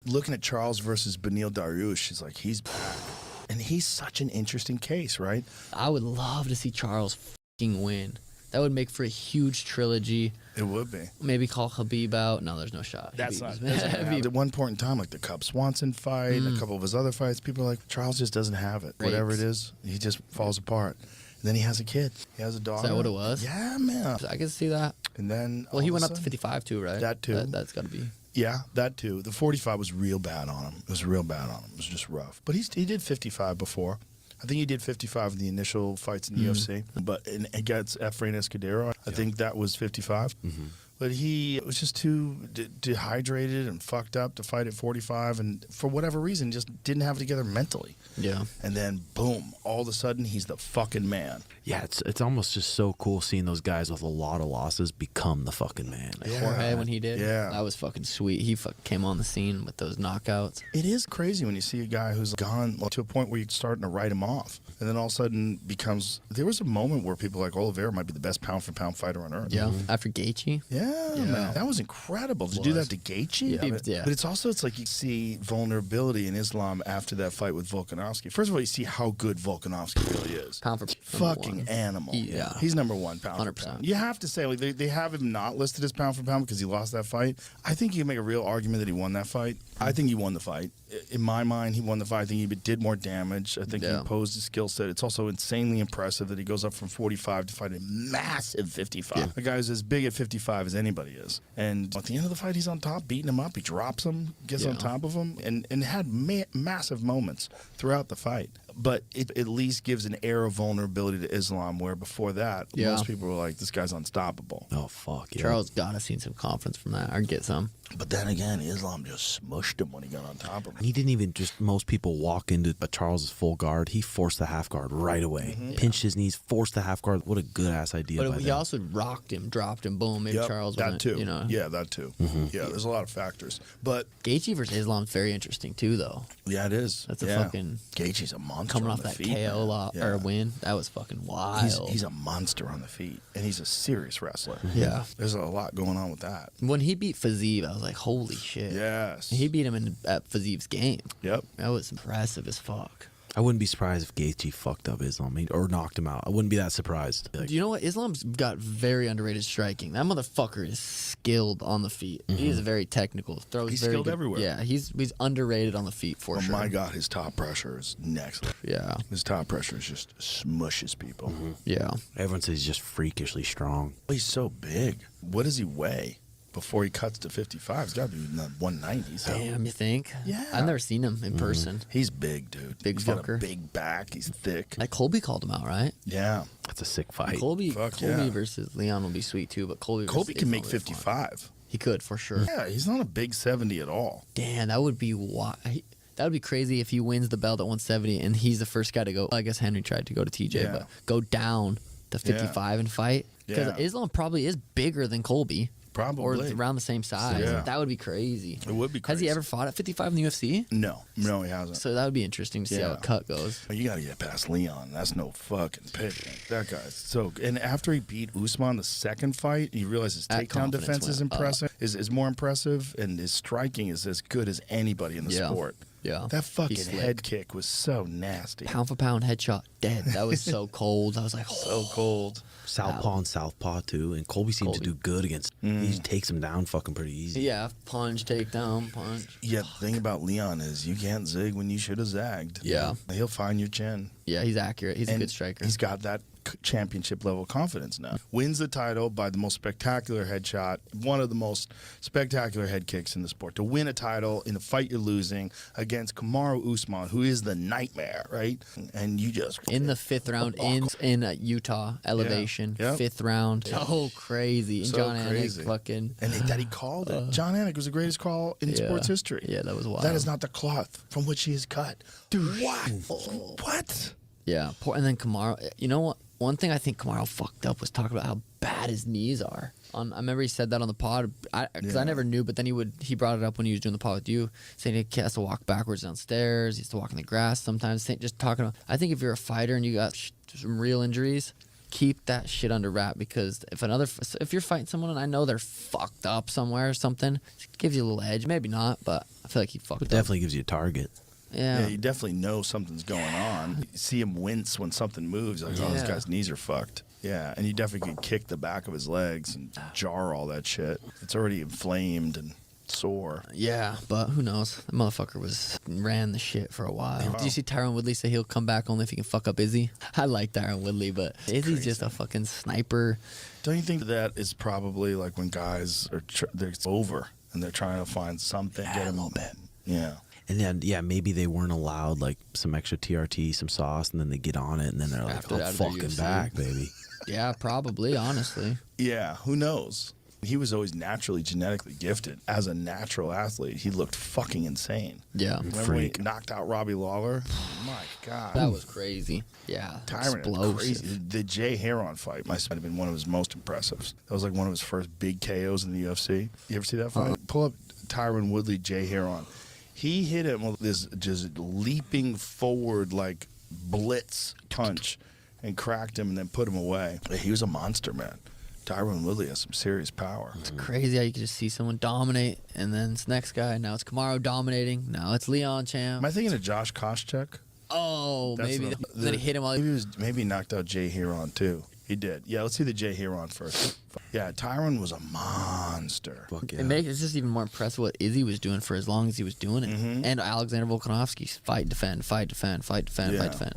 looking at Charles versus Beneil Dariush, it's like he's back. And he's such an interesting case, right? I would love to see Charles fucking win. That would make for a huge trilogy. It would be. Maybe call Khabib out. No, there's no shot. That's not. At one point in time, like the Cub Swanson fight, a couple of his other fights, people are like, Charles just doesn't have it. Rapes. Whatever it is, he just falls apart. And then he has a kid. He has a daughter. Is that what it was? Yeah, man. I can see that. And then Well, he went up to 55 too, right? That too. That's got to be. Yeah, that too. The 45 was real bad on him. It was real bad on him. It was just rough. But he did 55 before. I think he did 55 in the initial fights in the UFC. But against Efrain Escudero, I think that was 55. But he was just too dehydrated and fucked up to fight at 45, and for whatever reason, just didn't have it together mentally. Yeah. And then, boom, all of a sudden, he's the fucking man. Yeah, it's almost just so cool seeing those guys with a lot of losses become the fucking man. Like Jorge, when he did. Yeah. That was fucking sweet. He came on the scene with those knockouts. It is crazy when you see a guy who's gone to a point where you're starting to write him off, and then all of a sudden becomes. There was a moment where people like Oliveira might be the best pound-for-pound fighter on earth. Yeah. After Gaethje. Yeah, man. That was incredible. To do that to Gaethje? Yeah. But it's like you see vulnerability in Islam after that fight with Volkanovski. First of all, you see how good Volkanovski really is. Pound for fucking animal. He's number one pound 100%. for pound. You have to say, like, they have him not listed as pound for pound because he lost that fight. I think you can make a real argument that he won that fight. I think he won the fight. In my mind, he won the fight. I think he did more damage. I think he imposed his skill set. It's also insanely impressive that he goes up from 45 to fight a massive 55. Yeah. The guy's as big at 55 as anybody is. And at the end of the fight, he's on top, beating him up. He drops him, gets on top of him, and had massive moments throughout the fight. But it at least gives an air of vulnerability to Islam, where before that, most people were like, this guy's unstoppable. Oh, fuck, yeah. Charles got to see some confidence from that, or get some. But then again, Islam just smushed him when he got on top of him. He didn't even most people walk into Charles's full guard. He forced the half guard right away. Pinched his knees, forced the half guard. What a good ass idea. But he also rocked him, dropped him, boom. Maybe Charles that too. You know. Yeah, that too. Yeah, there's a lot of factors. But Gaethje versus Islam is very interesting too, though. Yeah, it is. That's a fucking Gaethje's a monster. Coming on off the that feet, KO or win, that was fucking wild. He's a monster on the feet, and he's a serious wrestler. Yeah, there's a lot going on with that. When he beat Fiziev, I was like, holy shit. Yes, he beat him at Fiziev's game. Yep, that was impressive as fuck. I wouldn't be surprised if Gaethje fucked up Islam or knocked him out. I wouldn't be that surprised. Do you know what? Islam's got very underrated striking. That motherfucker is skilled on the feet. He is very technical. He's skilled everywhere. Yeah, he's underrated on the feet for sure. Oh my God, his top pressure is next level. Yeah. His top pressure is just smushes people. Yeah. Everyone says he's just freakishly strong. He's so big. What does he weigh? Before he cuts to 55, he's got to be in the 190s. Damn, you think? Yeah. I've never seen him in person. He's big, dude. Big He's fucker. got a big back. He's thick. Like Colby called him out, right? Yeah. That's a sick fight. Colby versus Leon will be sweet too, but Colby can make 55. He could, for sure. Yeah, he's not a big 70 at all. Damn, that would be wild. That would be crazy if he wins the belt at 170 and he's the first guy to go. I guess Henry tried to go to TJ, but go down to 55 and fight. Because Islam probably is bigger than Colby. Probably. Or around the same size. Yeah. That would be crazy. It would be crazy. Has he ever fought at 55 in the UFC? No, he hasn't. So that would be interesting to see how a cut goes. You got to get past Leon. That's no fucking pick. That guy's so. And after he beat Usman the second fight, he realized his takedown defense is impressive. Is more impressive, and his striking is as good as anybody in the sport. Yeah. That fucking head kick was so nasty. Pound for pound headshot, dead. That was so cold. I was like, so cold. Southpaw and southpaw too, and Colby seems to do good against. He takes him down fucking pretty easy. Yeah, punch, takedown, punch. Yeah, the thing about Leon is you can't zig when you should have zagged. Yeah. He'll find your chin. Yeah, he's accurate. He's a good striker. He's got that championship level confidence now. Wins the title by the most spectacular headshot, one of the most spectacular head kicks in the sport. To win a title in a fight you're losing against Kamaru Usman, who is the nightmare, right? And you just in the 5th round in Utah elevation, 5th round, so crazy. And John Anik fucking and that he called it. John Anik was the greatest call in sports history. Yeah, that was wild. That is not the cloth from which he is cut, dude. What? What? Yeah, and then Kamaru. You know what? One thing I think Kamaru fucked up was talking about how bad his knees are. I remember he said that on the pod because I never knew, but then he brought it up when he was doing the pod with you, saying he has to walk backwards downstairs, he has to walk in the grass sometimes. Just talking about, I think if you're a fighter and you got some real injuries, keep that shit under wrap, because if you're fighting someone and I know they're fucked up somewhere or something, it gives you a little edge. Maybe not, but I feel like he fucked up. Definitely gives you a target. Yeah. You definitely know something's going on. You see him wince when something moves. Like, oh, this guy's knees are fucked. Yeah, and you definitely can kick the back of his legs and jar all that shit. It's already inflamed and sore. Yeah, but who knows? The motherfucker ran the shit for a while. Wow. Do you see Tyron Woodley say he'll come back only if he can fuck up Izzy? I like Tyron Woodley, but Izzy's just a fucking sniper. Don't you think that is probably like when guys are they're over and they're trying to find something, get a little bit. Yeah. And then, maybe they weren't allowed like some extra TRT, some sauce, and then they get on it, and then they're like, After "Oh, that, fucking UFC. back, baby." Yeah, probably, honestly. Yeah, who knows? He was always naturally genetically gifted. As a natural athlete, he looked fucking insane. Yeah. Remember when he knocked out Robbie Lawler? My God. That was crazy. Yeah. Tyron is explosive. crazy. The Jay Heron fight might have been one of his most impressive. That was like one of his first big KOs in the UFC. You ever see that fight? Pull up Tyron Woodley, Jay Heron. He hit him with this just leaping forward like blitz punch and cracked him and then put him away. He was a monster, man. Tyron Woodley has some serious power. It's crazy how you can just see someone dominate, and then it's next guy. Now it's Kamaru dominating. Now it's Leon Champ. Am I thinking of Josh Koscheck? Oh, maybe. Then he hit him while Maybe he knocked out Jay Heron too. He did. Yeah, let's see the Jay Heron first. Yeah, Tyron was a monster. Fuck yeah. It's just even more impressive what Izzy was doing for as long as he was doing it. Mm-hmm. And Alexander Volkanovski's fight, defend, fight, defend, fight, defend, Yeah. fight, defend.